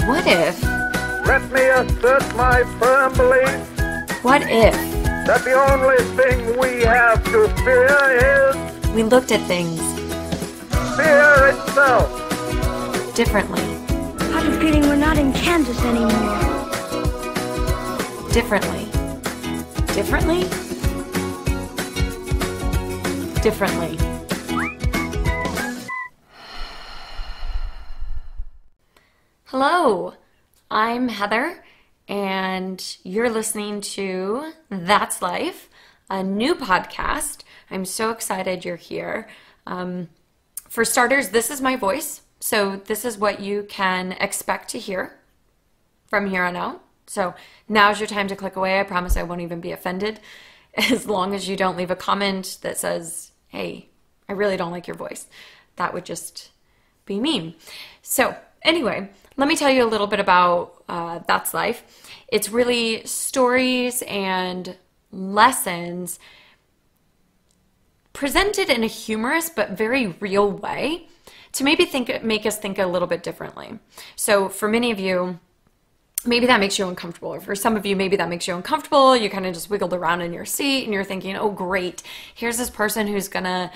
What if? Let me assert my firm belief What if? that the only thing we have to fear is We looked at things fear itself. differently. I have a feeling we're not in Kansas anymore. Differently. Differently? Differently. Hello, I'm Heather, and you're listening to That's Life, a new podcast. I'm so excited you're here. For starters, this is my voice, so this is what you can expect to hear from here on out. So now's your time to click away. I promise I won't even be offended as long as you don't leave a comment that says, hey, I really don't like your voice. That would just be mean. So anyway, let me tell you a little bit about That's Life. It's really stories and lessons presented in a humorous but very real way to maybe make us think a little bit differently. So for many of you, maybe that makes you uncomfortable. Or for some of you, maybe that makes you uncomfortable. You kind of just wiggled around in your seat and you're thinking, oh, great. Here's this person who's going to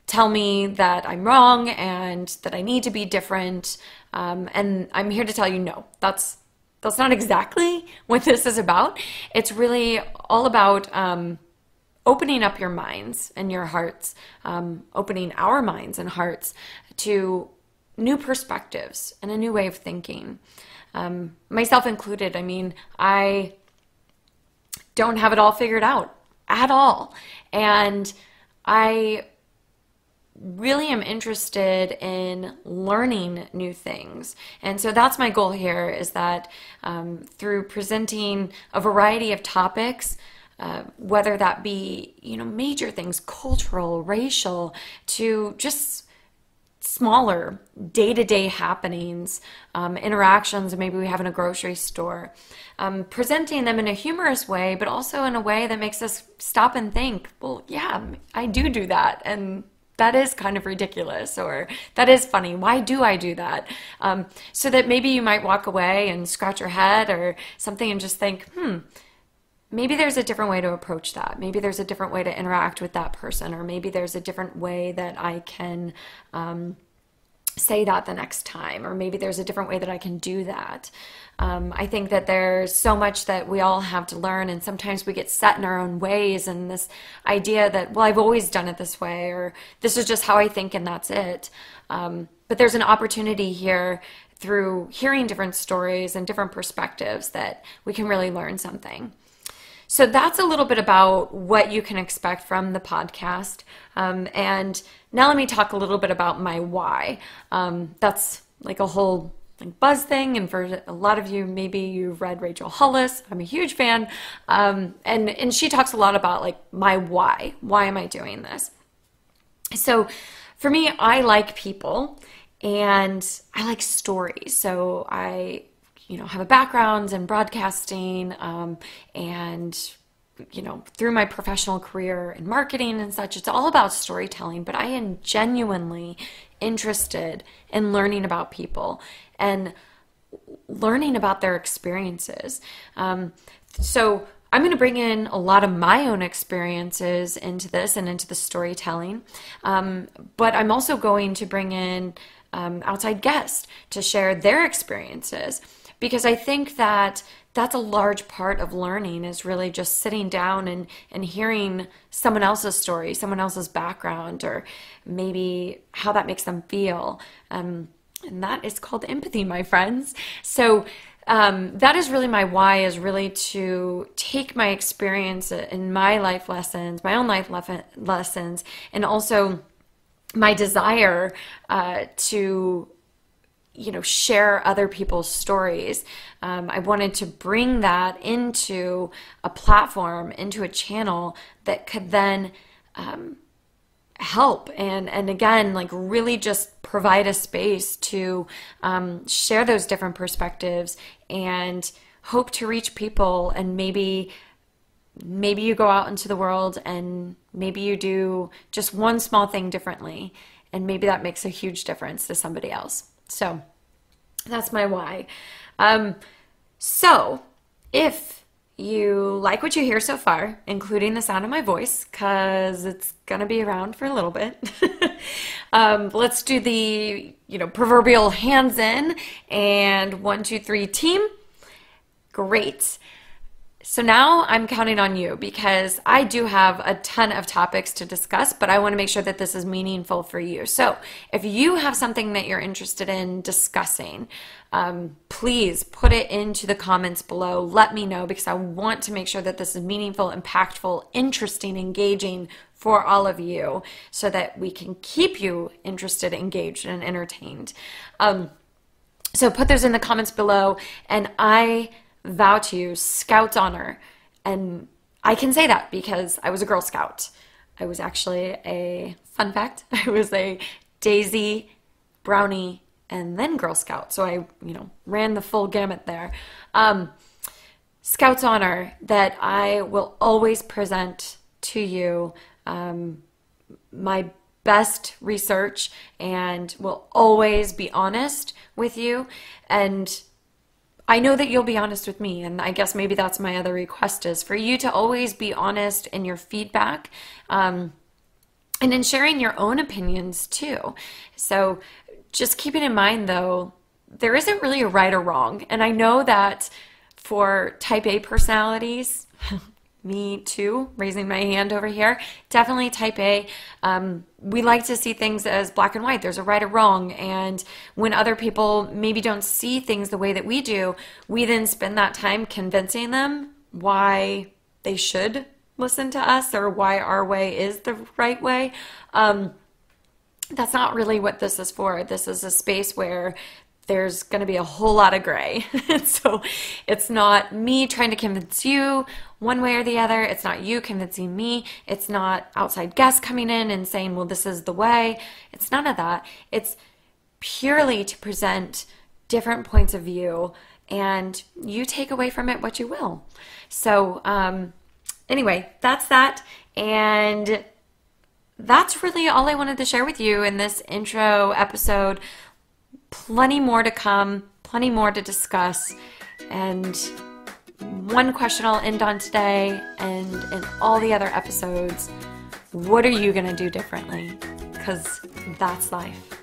tell me that I'm wrong and that I need to be different. And I'm here to tell you, no, that's not exactly what this is about. It's really all about opening up your minds and your hearts, opening our minds and hearts to new perspectives and a new way of thinking. Myself included. I mean, I don't have it all figured out at all. And I really am interested in learning new things. And so that's my goal here, is that through presenting a variety of topics, whether that be, major things, cultural, racial, to just smaller day-to-day happenings, interactions maybe we have in a grocery store, presenting them in a humorous way, but also in a way that makes us stop and think, well, yeah, I do that. And that is kind of ridiculous, or that is funny. Why do I do that? So that maybe you might walk away and scratch your head or something and just think, maybe there's a different way to approach that. Maybe there's a different way to interact with that person, or maybe there's a different way that I can say that the next time, or maybe there's a different way that I can do that. I think that there's so much that we all have to learn, and sometimes we get set in our own ways, and this idea that, well, I've always done it this way, or this is just how I think and that's it. But there's an opportunity here through hearing different stories and different perspectives that we can really learn something. So that's a little bit about what you can expect from the podcast. And now let me talk a little bit about my why. That's like a whole buzz thing. And for a lot of you, maybe you've read Rachel Hollis. I'm a huge fan. And she talks a lot about my why. Why am I doing this? So for me, I like people and I like stories. So I have a background in broadcasting, and, through my professional career in marketing and such, it's all about storytelling, but I am genuinely interested in learning about people and learning about their experiences. So I'm going to bring in a lot of my own experiences into this and into the storytelling, but I'm also going to bring in outside guests to share their experiences. Because I think that that's a large part of learning, is really just sitting down and hearing someone else's story, someone else's background, or maybe how that makes them feel. And that is called empathy, my friends. So that is really my why, is really to take my experience in my life lessons, my own life lessons, and also my desire to share other people's stories. I wanted to bring that into a platform, into a channel that could then help and again, really just provide a space to share those different perspectives and hope to reach people. And maybe you go out into the world and maybe you do just one small thing differently, and maybe that makes a huge difference to somebody else. So that's my why. So if you like what you hear so far, including the sound of my voice, because it's gonna be around for a little bit, let's do the, proverbial hands in and 1, 2, 3 team. Great. So now I'm counting on you because I do have a ton of topics to discuss, but I want to make sure that this is meaningful for you. So if you have something that you're interested in discussing, please put it into the comments below. Let me know because I want to make sure that this is meaningful, impactful, interesting, engaging for all of you so that we can keep you interested, engaged, and entertained. So put those in the comments below, and I vow to you Scout's honor. And I can say that because I was a Girl Scout. I was actually fun fact, I was a Daisy, Brownie, and then Girl Scout. So I, ran the full gamut there. Scout's honor that I will always present to you my best research and will always be honest with you. And I know that you'll be honest with me, and I guess maybe that's my other request is for you to always be honest in your feedback and in sharing your own opinions too. So just keeping in mind though, there isn't really a right or wrong. And I know that for type A personalities, me too, raising my hand over here, definitely type A. We like to see things as black and white. There's a right or wrong. And when other people maybe don't see things the way that we do, we then spend that time convincing them why they should listen to us or why our way is the right way. That's not really what this is for. This is a space where there's going to be a whole lot of gray. So it's not me trying to convince you one way or the other. It's not you convincing me. It's not outside guests coming in and saying, well, this is the way. It's none of that. It's purely to present different points of view and you take away from it what you will. So anyway, that's that. And that's really all I wanted to share with you in this intro episode. Plenty more to come, plenty more to discuss, and one question I'll end on today and in all the other episodes, what are you going to do differently? Because that's life.